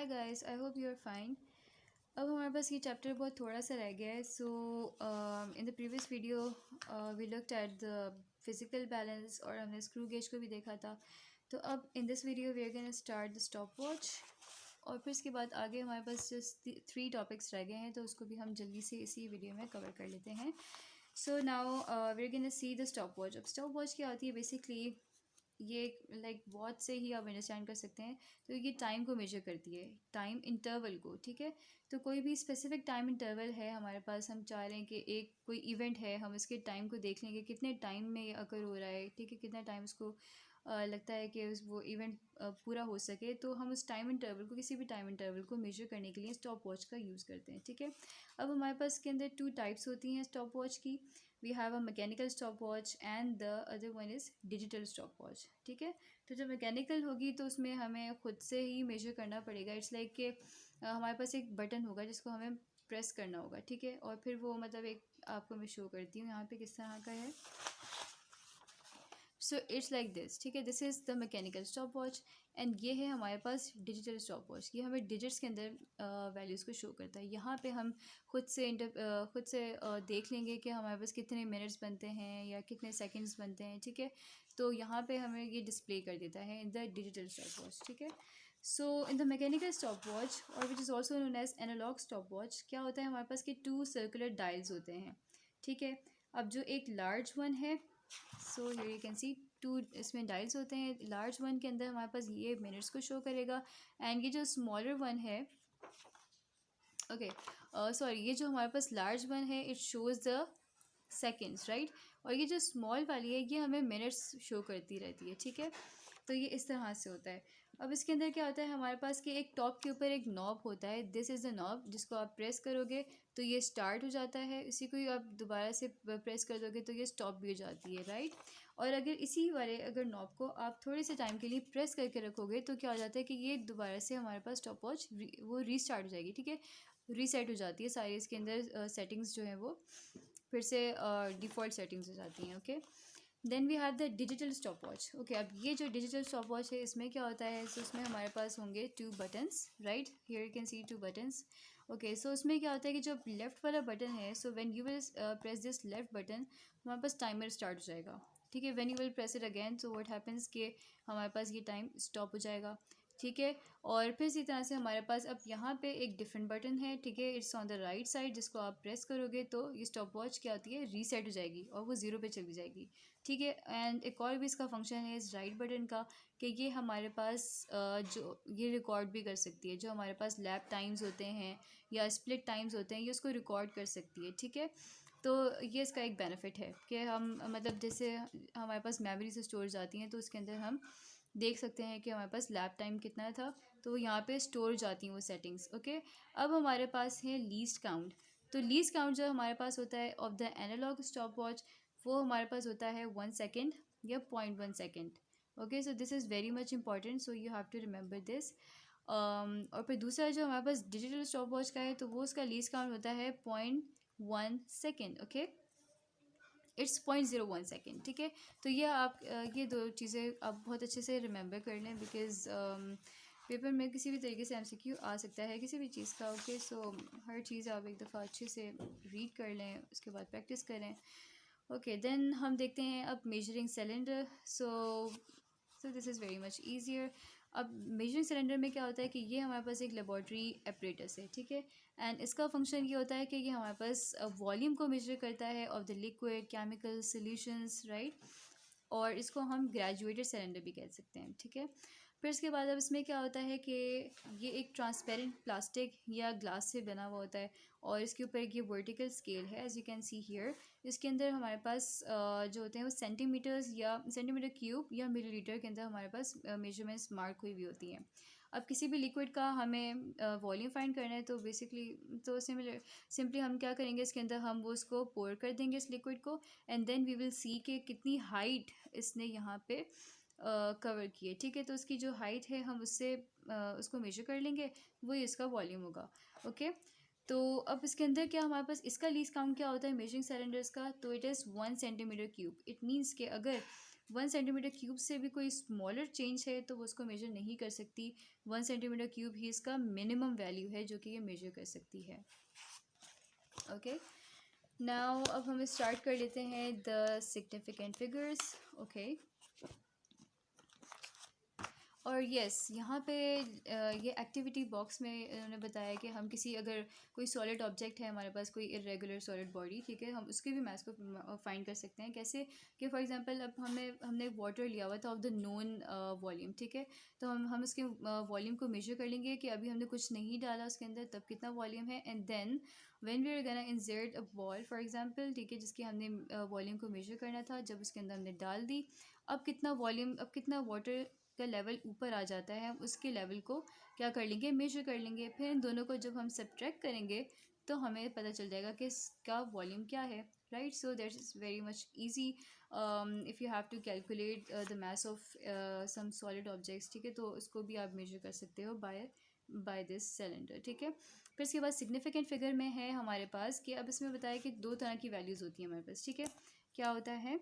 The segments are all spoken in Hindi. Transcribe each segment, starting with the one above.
Hi guys, I hope you are fine. अब हमारे पास ये चैप्टर बहुत थोड़ा सा रह गया है। So in the previous video we looked at the physical balance और हमने स्क्रू गेज को भी देखा था। तो अब in this video we are gonna start the stopwatch और फिर इसके बाद आगे हमारे पास जस्ट 3 टॉपिक्स रह गए हैं, तो उसको भी हम जल्दी से इसी वीडियो में कवर कर लेते हैं। So now we are gonna see the stopwatch. अब स्टॉप वॉच क्या होती है? बेसिकली ये लाइक वॉच से ही आप अंडरस्टैंड कर सकते हैं। तो ये टाइम को मेजर करती है, टाइम इंटरवल को, ठीक है। तो कोई भी स्पेसिफिक टाइम इंटरवल है हमारे पास, हम चाह रहे हैं कि एक कोई इवेंट है, हम इसके टाइम को देख लेंगे कितने टाइम में ये अकर हो रहा है, ठीक है, कितना टाइम उसको लगता है कि वो इवेंट पूरा हो सके। तो हम उस टाइम इंटरवल को, किसी भी टाइम इंटरवल को मेजर करने के लिए स्टॉप वॉच का यूज़ करते हैं, ठीक है। अब हमारे पास के अंदर 2 टाइप्स होती हैं स्टॉप वॉच की। We have a mechanical stopwatch and the other one is digital stop watch, ठीक है। तो जब मैकेनिकल होगी तो उसमें हमें खुद से ही मेजर करना पड़ेगा। इट्स लाइक कि हमारे पास एक बटन होगा जिसको हमें प्रेस करना होगा, ठीक है, और फिर वो मतलब एक आपको मैं शो करती हूँ यहाँ पे किस तरह का है। सो इट्स लाइक दिस, ठीक है। This is the mechanical stopwatch and ये है हमारे पास डिजिटल स्टॉप वॉच। ये हमें डिजिट्स के अंदर वैल्यूज़ को शो करता है। यहाँ पे हम खुद से देख लेंगे कि हमारे पास कितने मिनट्स बनते हैं या कितने सेकंड्स बनते हैं, ठीक है। तो यहाँ पे हमें ये डिस्प्ले कर देता है in the digital stop watch, ठीक है। So in the mechanical stopwatch और which is also known as analogue stop watch, क्या होता है हमारे पास के 2 सर्कुलर डायल्स होते हैं, ठीक है। अब जो एक लार्ज वन है, so here you can see 2 इसमें डायल्स होते हैं। लार्ज वन के अंदर हमारे पास ये मिनट्स को शो करेगा एंड ये जो स्मॉलर वन है, ओके सॉरी, ये जो हमारे पास लार्ज वन है it shows the seconds, right. और ये जो स्मॉल वाली है ये हमें मिनट्स शो करती रहती है, ठीक है। तो ये इस तरह से होता है। अब इसके अंदर क्या होता है हमारे पास कि एक टॉप के ऊपर एक नॉब होता है, दिस इज़ द नॉब, जिसको आप प्रेस करोगे तो ये स्टार्ट हो जाता है, इसी को ही आप दोबारा से प्रेस कर दोगे तो ये स्टॉप भी हो जाती है, राइट। और अगर नॉब को आप थोड़े से टाइम के लिए प्रेस करके रखोगे तो क्या हो जाता है कि ये दोबारा से हमारे पास स्टॉप वॉच वो रीस्टार्ट हो जाएगी, ठीक है, रीसेट हो जाती है सारी। इसके अंदर सेटिंग्स जो है वो फिर से डिफ़ॉल्ट सेटिंग्स हो जाती हैं, okay. Then we have the digital stop watch, okay. अब ये जो डिजिटल स्टॉप वॉच है इसमें क्या होता है, सो इसमें हमारे पास होंगे 2 buttons, right, here you can see 2 buttons, okay. So उसमें क्या होता है कि जो लेफ़्ट वाला बटन है, so when you will press this left button, हमारे पास टाइमर स्टार्ट हो जाएगा, ठीक है। When you will press it again, so what happens कि हमारे पास ये टाइम स्टॉप हो जाएगा, ठीक है। और फिर इसी तरह से हमारे पास अब यहाँ पे एक डिफरेंट बटन है, ठीक है, it's on the right side, जिसको आप प्रेस करोगे तो ये स्टॉप वॉच क्या होती है, रीसेट हो जाएगी और वो 0 पे चली जाएगी, ठीक है। एंड एक और भी इसका फंक्शन है इस राइट बटन का कि ये हमारे पास जो ये रिकॉर्ड भी कर सकती है, जो हमारे पास लैप टाइम्स होते हैं या स्प्लिट टाइम्स होते हैं, ये उसको रिकॉर्ड कर सकती है, ठीक है। तो ये इसका एक बेनिफिट है कि हम मतलब जैसे हमारे पास मेमोरी से स्टोरेज आती हैं तो उसके अंदर हम देख सकते हैं कि हमारे पास लैप टाइम कितना था, तो यहाँ पे स्टोर हो जाती हैं वो सेटिंग्स, ओके। अब हमारे पास है लीस्ट काउंट। तो लीस्ट काउंट जो हमारे पास होता है of the analog stop watch, वो हमारे पास होता है 1 सेकेंड या 0.1 second, okay. So this is very much important, so you have to remember this. और फिर दूसरा जो हमारे पास डिजिटल स्टॉप वॉच का है, तो वो उसका लीस्ट काउंट होता है 0.1 सेकेंड, ओके। इट्स 0.01 सेकेंड, ठीक है। तो ये आप ये 2 चीज़ें आप बहुत अच्छे से रिमेंबर कर लें, बिकॉज़ पेपर में किसी भी तरीके से एमसीक्यू आ सकता है किसी भी चीज़ का, ओके। सो हर चीज़ आप एक दफ़ा अच्छे से रीड कर लें, उसके बाद प्रैक्टिस करें, ओके। देन हम देखते हैं अब measuring cylinder. So this is very much easier. अब मेजरिंग सिलेंडर में क्या होता है कि ये हमारे पास एक लेबॉर्ट्री एपरेटस है, ठीक है। एंड इसका फंक्शन ये होता है कि ये हमारे पास वॉल्यूम को मेजर करता है of the liquid chemical solutions, right. और इसको हम ग्रेजुएटेड सिलेंडर भी कह सकते हैं, ठीक है। फिर इसके बाद अब इसमें क्या होता है कि ये एक ट्रांसपेरेंट प्लास्टिक या ग्लास से बना हुआ होता है और इसके ऊपर एक ये वर्टिकल स्केल है, as you can see here. इसके अंदर हमारे पास जो होते हैं वो सेंटीमीटर्स या सेंटीमीटर क्यूब या मिलीलीटर के अंदर हमारे पास मेजरमेंट्स मार्क हुई हुई होती हैं। अब किसी भी लिक्विड का हमें वॉल्यूम फाइंड करना है तो बेसिकली तो सिंपली हम क्या करेंगे, इसके अंदर हम वो उसको पोर कर देंगे इस लिक्विड को, and then we will see कि कितनी हाइट इसने यहाँ पे कवर की है, ठीक है। तो उसकी जो हाइट है हम उससे उसको मेजर कर लेंगे, वही इसका वॉल्यूम होगा, ओके। तो अब इसके अंदर क्या हमारे पास इसका लीस्ट काउंट क्या होता है मेजरिंग सिलेंडर्स का, तो it is 1 centimetre cube. It means कि अगर 1 सेंटीमीटर क्यूब से भी कोई स्मॉलर चेंज है तो वो उसको मेजर नहीं कर सकती। 1 सेंटीमीटर क्यूब ही इसका मिनिमम वैल्यू है जो कि ये मेजर कर सकती है। ओके, नाउ अब हम स्टार्ट कर लेते हैं द सिग्निफिकेंट फिगर्स। ओके, और यस यहाँ पे ये एक्टिविटी बॉक्स में उन्होंने बताया कि हम किसी अगर कोई सॉलिड ऑब्जेक्ट है हमारे पास, कोई इरेगुलर सॉलिड बॉडी, ठीक है, हम उसके भी मास को फाइंड कर सकते हैं। कैसे कि फॉर एग्जांपल अब हमने वाटर लिया हुआ था ऑफ द नोन वॉल्यूम, ठीक है, तो हम उसके वॉल्यूम को मेजर कर लेंगे कि अभी हमने कुछ नहीं डाला उसके अंदर तब कितना वॉल्यूम है, and then when we are gonna insert a ball for example, ठीक है, जिसकी हमने वॉल्यूम को मेजर करना था, जब उसके अंदर हमने डाल दी, अब कितना वॉल्यूम, अब कितना वाटर का लेवल ऊपर आ जाता है, हम उसके लेवल को क्या कर लेंगे, मेजर कर लेंगे। फिर इन दोनों को जब हम सब्ट्रैक्ट करेंगे तो हमें पता चल जाएगा कि इसका वॉल्यूम क्या है, right. So that is very much easy if you have to calculate the mass of some solid objects, ठीक है, तो उसको भी आप मेजर कर सकते हो बाय दिस सिलेंडर, ठीक है। फिर इसके बाद सिग्निफिकेंट फिगर में है हमारे पास कि अब इसमें बताया कि 2 तरह की वैल्यूज़ होती हैं हमारे पास, ठीक है। क्या होता है,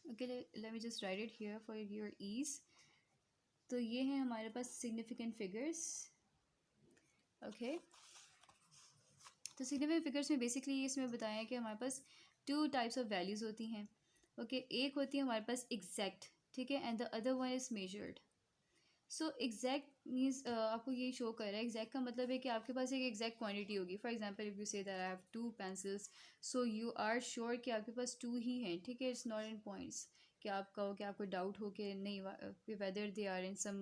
okay, let me just write it here for your ease. तो ये हैं हमारे पास सिग्निफिकेंट फिगर्स। ओके, तो सिग्निफिकेंट फिगर्स में बेसिकली इसमें बताया कि हमारे पास 2 टाइप्स ऑफ वैल्यूज़ होती हैं। ओके, एक होती है हमारे पास एग्जैक्ट, ठीक है, and the other one is measured. So exact means आपको ये शो कर रहा है, एग्जैक्ट का मतलब है कि आपके पास एक एग्जैक्ट क्वांटिटी होगी। For example if you say that I have 2 pencils, so you are sure कि आपके पास 2 ही हैं, ठीक है, इट्स नॉट इन पॉइंट्स कि आप कहो कि आपको डाउट हो कि नहीं whether they are in some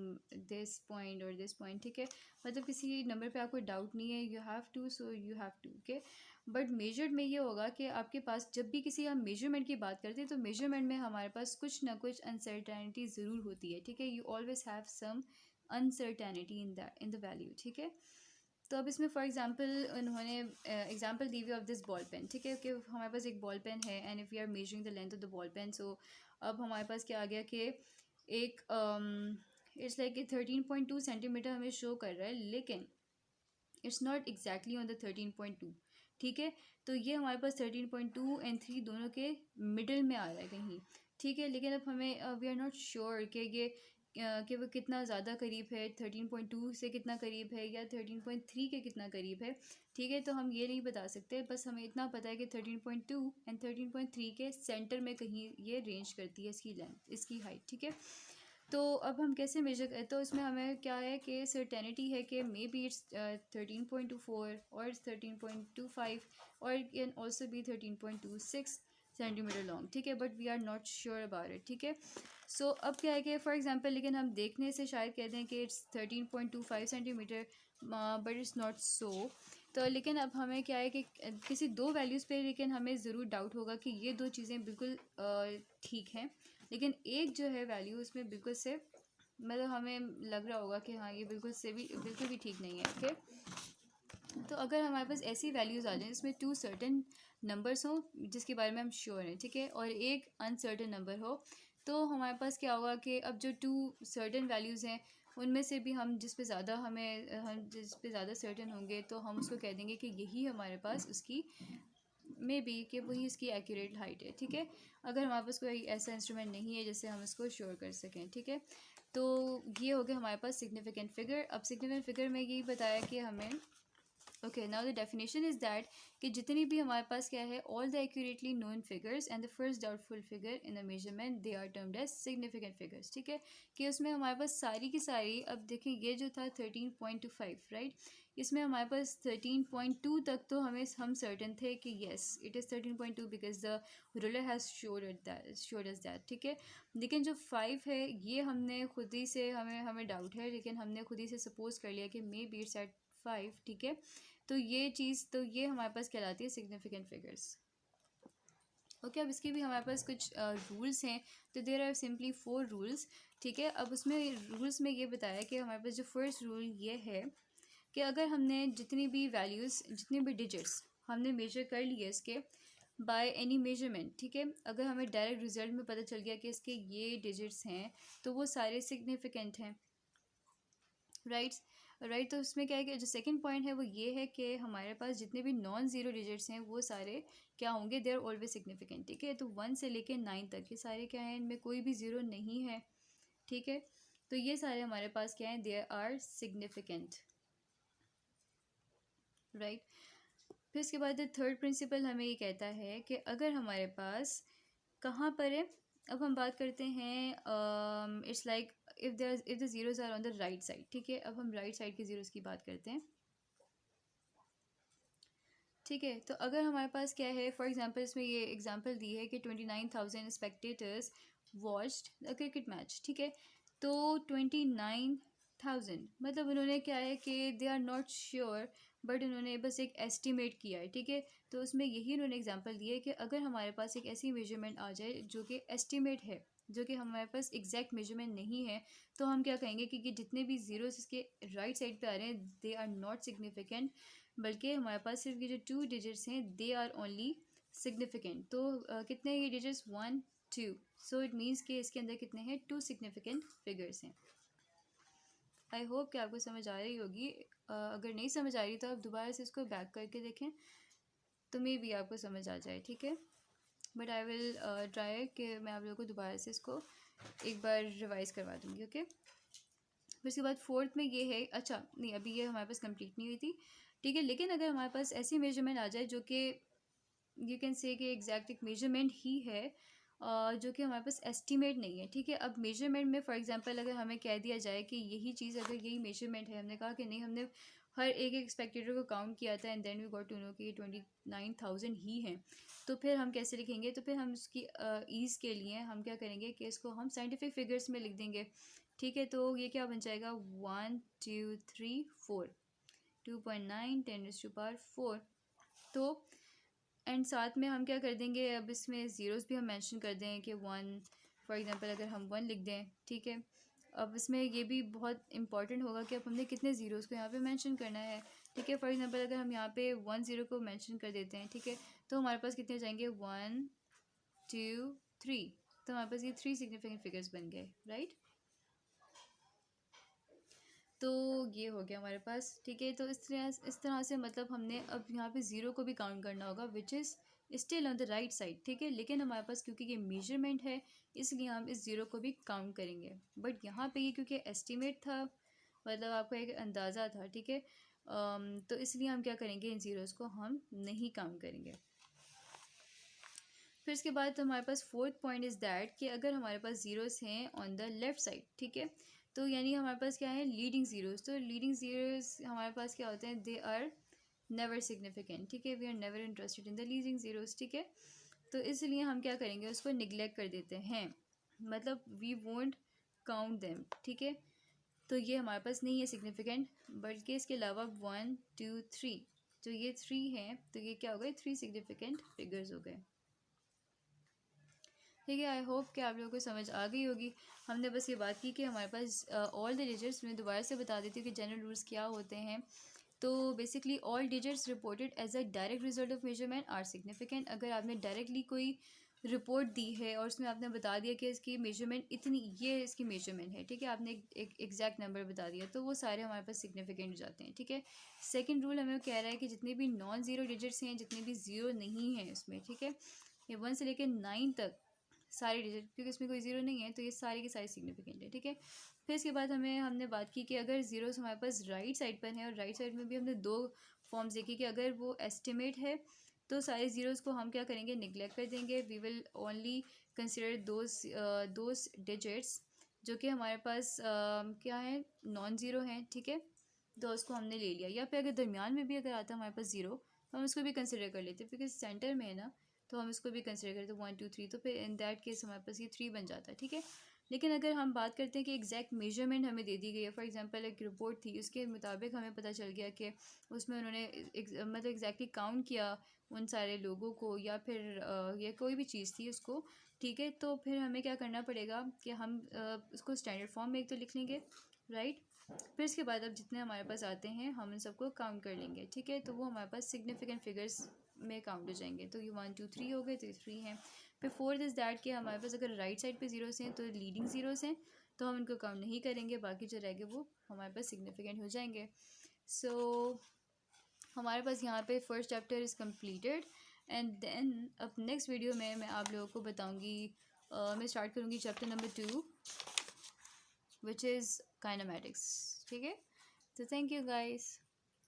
this point और दिस पॉइंट, ठीक है, मतलब किसी नंबर पे आपको डाउट नहीं है, you have to, so you have to, okay. But measured में ये होगा कि आपके पास जब भी किसी हम मेजरमेंट की बात करते हैं तो मेजरमेंट में हमारे पास कुछ ना कुछ अनसर्टेनिटी ज़रूर होती है, ठीक है, you always have some uncertainty in the value, ठीक है। तो अब इसमें फॉर एग्जांपल उन्होंने एग्जांपल दी हुई ऑफ दिस बॉल पेन, ठीक है, कि हमारे पास एक बॉल पेन है and if we are measuring the length of the ball pen, so अब हमारे पास क्या आ गया कि एक इट्स लाइक 13.2 सेंटीमीटर हमें शो कर रहा है, लेकिन it's not exactly on the 13.2, ठीक है। तो ये हमारे पास 13.2 एंड 3 दोनों के मिडिल में आ रहा है कहीं, ठीक है, लेकिन अब हमें वी आर नॉट श्योर कि ये कि वो कितना ज़्यादा करीब है, 13.2 से कितना करीब है या 13.3 के कितना करीब है, ठीक है, तो हम ये नहीं बता सकते, बस हमें इतना पता है कि 13.2 एंड 13.3 के सेंटर में कहीं ये रेंज करती है इसकी लेंथ, इसकी हाइट, ठीक है। तो अब हम कैसे मेजर करें, तो इसमें हमें क्या है कि सर्टेनिटी है कि मे बी इट्स 13.24 और 13.25 और can also be 13.26 centimetre long, ठीक है, but we are not sure about it, ठीक है। सो अब क्या है कि फॉर एग्जांपल लेकिन हम देखने से शायद कह दें कि it's 13.25 centimetre, but it's not so. तो लेकिन अब हमें क्या है कि किसी 2 वैल्यूज़ पे लेकिन हमें ज़रूर डाउट होगा कि ये 2 चीज़ें बिल्कुल ठीक हैं, लेकिन एक जो है वैल्यू उसमें बिल्कुल से मतलब हमें लग रहा होगा कि हाँ ये बिल्कुल भी ठीक नहीं है, ओके। तो अगर हमारे पास ऐसी वैल्यूज़ आ जाएं जिसमें 2 सर्टेन नंबर्स हों जिसके बारे में हम श्योर हैं, ठीक है, और एक अनसर्टेन नंबर हो, तो हमारे पास क्या होगा कि अब जो 2 सर्टेन वैल्यूज़ हैं उनमें से भी हम जिस पे ज़्यादा सर्टेन होंगे तो हम उसको कह देंगे कि यही हमारे पास उसकी मे बी कि वही इसकी एक्यूरेट हाइट है, ठीक है, अगर हमारे पास कोई ऐसा इंस्ट्रूमेंट नहीं है जिससे हम इसको श्योर कर सकें, ठीक है। तो ये हो गया हमारे पास सिग्निफिकेंट फिगर। अब सिग्निफिकेंट फिगर में यही बताया कि हमें okay, now the definition is that कि जितनी भी हमारे पास क्या है, all the accurately known figures and the first doubtful figure in the measurement they are termed as significant figures, ठीक है, कि उसमें हमारे पास सारी की सारी, अब देखें ये जो था 13.25, राइट, इसमें हमारे पास 13.2 तक तो हम सर्टन थे कि yes it is 13.2 because the ruler has showed us that, ठीक है। लेकिन जो 5 है ये हमने खुद ही से हमें डाउट है, लेकिन हमने खुद ही से सपोज कर लिया कि मे बी इट्स एट 5, ठीक है। तो ये हमारे पास कहलाती है सिग्निफिकेंट फिगर्स, ओके। अब इसके भी हमारे पास कुछ रूल्स हैं, तो देयर आर सिंपली 4 रूल्स, ठीक है। अब उसमें रूल्स में ये बताया कि हमारे पास जो फर्स्ट रूल ये है कि अगर हमने जितनी भी डिजिट्स हमने मेजर कर लिए इसके बाय एनी मेजरमेंट, ठीक है, अगर हमें डायरेक्ट रिजल्ट में पता चल गया कि इसके ये डिजिट्स हैं तो वो सारे सिग्निफिकेंट हैं, राइट। राइट। तो उसमें क्या है कि जो सेकंड पॉइंट है वो ये है कि हमारे पास जितने भी नॉन ज़ीरो डिजिट्स हैं वो सारे क्या होंगे, दे आर ऑलवेज सिग्निफिकेंट। ठीक है, तो 1 से लेके 9 तक ये सारे क्या हैं, इनमें कोई भी ज़ीरो नहीं है। ठीक है, तो ये सारे हमारे पास क्या हैं, दे आर सिग्निफिकेंट। राइट। फिर इसके बाद थर्ड प्रिंसिपल हमें ये कहता है कि अगर हमारे पास कहाँ पर है, अब हम बात करते हैं it's like if the zeros are on the right side. ठीक है, अब हम राइट साइड के ज़ीरोज़ की बात करते हैं। ठीक है, तो अगर हमारे पास क्या है, फॉर एग्जांपल इसमें ये एग्जांपल दी है कि 29,000 spectators watched the cricket match. ठीक है, तो 29,000 मतलब उन्होंने क्या है कि they are not sure, but उन्होंने बस एक एस्टिमेट किया है। ठीक है, तो उसमें यही उन्होंने एग्जांपल दिया है कि अगर हमारे पास एक ऐसी मेजरमेंट आ जाए जो कि एस्टिमेट है, जो कि हमारे पास एग्जैक्ट मेजरमेंट नहीं है, तो हम क्या कहेंगे कि जितने भी ज़ीरोस इसके राइट साइड पे आ रहे हैं दे आर नॉट सिग्निफिकेंट, बल्कि हमारे पास सिर्फ ये जो 2 डिजिट्स हैं दे आर ओनली सिग्निफिकेंट। तो कितने ये डिजिट्स, 1 2, सो इट मीन्स कि इसके अंदर कितने हैं, 2 सिग्निफिकेंट फिगर्स हैं। आई होप कि आपको समझ आ रही होगी। अगर नहीं समझ आ रही तो आप दोबारा से इसको बैक करके देखें तो मे भी आपको समझ आ जाए। ठीक है, बट आई विल ट्राई कि मैं आप लोगों को दोबारा से इसको एक बार रिवाइज़ करवा दूँगी। ओके, फिर उसके बाद फोर्थ में ये है, अच्छा नहीं अभी ये हमारे पास कंप्लीट नहीं हुई थी। ठीक है, लेकिन अगर हमारे पास ऐसी मेजरमेंट आ जाए जो कि यू कैन से कि एग्जैक्ट एक मेजरमेंट ही है, जो कि हमारे पास एस्टिमेट नहीं है। ठीक है, अब मेजरमेंट में फॉर एग्जांपल अगर हमें कह दिया जाए कि यही चीज़ अगर यही मेजरमेंट है, हमने कहा कि नहीं हमने हर एक एक स्पेक्टेटर को काउंट किया था and then we got to know कि 29,000 ही हैं, तो फिर हम कैसे लिखेंगे, तो फिर हम उसकी ईज़ के लिए हम क्या करेंगे कि इसको हम साइंटिफिक फिगर्स में लिख देंगे। ठीक है, तो ये क्या बन जाएगा, 1 2 3 4, 2.9 10⁴। तो एंड साथ में हम क्या कर देंगे, अब इसमें ज़ीरोज़ भी हम मेंशन कर दें कि 1, फॉर एग्जांपल अगर हम 1 लिख दें। ठीक है, अब इसमें ये भी बहुत इंपॉर्टेंट होगा कि अब हमने कितने ज़ीरोज़ को यहाँ पे मेंशन करना है। ठीक है, फॉर एग्जांपल अगर हम यहाँ पे 1 0 को मेंशन कर देते हैं, ठीक है, तो हमारे पास कितने हो जाएंगे, 1 2 3, तो हमारे पास ये 3 सिग्निफिकेंट फिगर्स बन गए। राइट, तो ये हो गया हमारे पास। ठीक है, तो इस तरह से मतलब हमने अब यहाँ पे ज़ीरो को भी काउंट करना होगा which is still on the right side. ठीक है, लेकिन हमारे पास क्योंकि ये मेजरमेंट है इसलिए हम इस ज़ीरो को भी काउंट करेंगे, बट यहाँ पे ये क्योंकि एस्टिमेट था, मतलब आपका एक अंदाज़ा था। ठीक है, तो इसलिए हम क्या करेंगे, इन ज़ीरोज़ को हम नहीं काउंट करेंगे। फिर इसके बाद हमारे पास फोर्थ पॉइंट इज़ दैट कि अगर हमारे पास ज़ीरोज़ हैं ऑन द लेफ़्ट साइड, ठीक है, तो यानी हमारे पास क्या है, लीडिंग ज़ीरोज़। तो लीडिंग ज़ीरोज़ हमारे पास क्या होते हैं, दे आर नेवर सिग्निफिकेंट। ठीक है, we are never interested in the leading zeros. ठीक है, तो इसलिए हम क्या करेंगे, उसको निगलेक्ट कर देते हैं, मतलब वी वोंट काउंट देम। ठीक है, तो ये हमारे पास नहीं है सिग्निफिकेंट, बल्कि इसके अलावा 1 2 3 जो ये 3 हैं, तो ये क्या हो गए, 3 सिग्निफिकेंट फिगर्स हो गए। ठीक है, आई होप कि आप लोगों को समझ आ गई होगी। हमने बस ये बात की कि हमारे पास ऑल द डिजिट्स, मैं दोबारा से बता देती हूँ कि जनरल रूल्स क्या होते हैं। तो basically all digits reported as a direct result of measurement are significant. अगर आपने डायरेक्टली कोई रिपोर्ट दी है और उसमें आपने बता दिया कि इसकी मेजरमेंट इतनी, ये इसकी मेजरमेंट है, ठीक है, आपने एक एग्जैक्ट नंबर बता दिया, तो वो सारे हमारे पास सिग्निफिकेंट हो जाते हैं। ठीक है, सेकेंड रूल हमें कह रहा है कि जितने भी नॉन ज़ीरो डिजिट्स हैं, जितने भी ज़ीरो नहीं हैं इसमें, ठीक है, ये 1 से लेकर 9 तक सारे डिजिट, क्योंकि इसमें कोई ज़ीरो नहीं है तो ये सारे के सारे सिग्निफिकेंट है। ठीक है, फिर इसके बाद हमने बात की कि अगर ज़ीरोस हमारे पास राइट साइड पर हैं, और राइट साइड में भी हमने दो फॉर्म्स देखी कि अगर वो एस्टिमेट है तो सारे ज़ीरोज़ को हम क्या करेंगे, निगलेक्ट कर देंगे। We will only consider those digits जो कि हमारे पास क्या है, नॉन ज़ीरो हैं। ठीक है, तो उसको हमने ले लिया, या फिर अगर दरमियान में भी अगर आता है हमारे पास ज़ीरो तो हम उसको भी कंसिडर कर लेते हैं, बिकॉज सेंटर में है ना, तो हम इसको भी कंसिडर करते हैं 1 2 3, तो फिर इन दैट केस हमारे पास ये 3 बन जाता है। ठीक है, लेकिन अगर हम बात करते हैं कि एग्जैक्ट मेजरमेंट हमें दे दी गई है, फॉर एग्जांपल एक रिपोर्ट थी, उसके मुताबिक हमें पता चल गया कि उसमें उन्होंने मतलब एग्जैक्टली काउंट किया उन सारे लोगों को, या फिर या कोई भी चीज़ थी उसको। ठीक है, तो फिर हमें क्या करना पड़ेगा कि हम उसको स्टैंडर्ड फॉर्म में एक तो लिख लेंगे, राइट। फिर इसके बाद अब जितने हमारे पास आते हैं हम इन सबको काउंट कर लेंगे। ठीक है, तो वो हमारे पास सिग्निफिकेंट फिगर्स में काउंट हो जाएंगे। तो ये 1 2 3 हो गए, तो ये 3 हैं। फिर फोर्थ इज़ दैट कि हमारे पास अगर राइट साइड पे ज़ीरोस हैं तो लीडिंग ज़ीरोस हैं, तो हम इनको काउंट नहीं करेंगे, बाकी जो रह गए वो हमारे पास सिग्निफिकेंट हो जाएंगे। सो हमारे पास यहाँ पे first chapter is completed. And then अब नेक्स्ट वीडियो में मैं आप लोगों को बताऊँगी, मैं स्टार्ट करूँगी chapter number 2 which is kinematics. ठीक है, तो थैंक यू गाइस।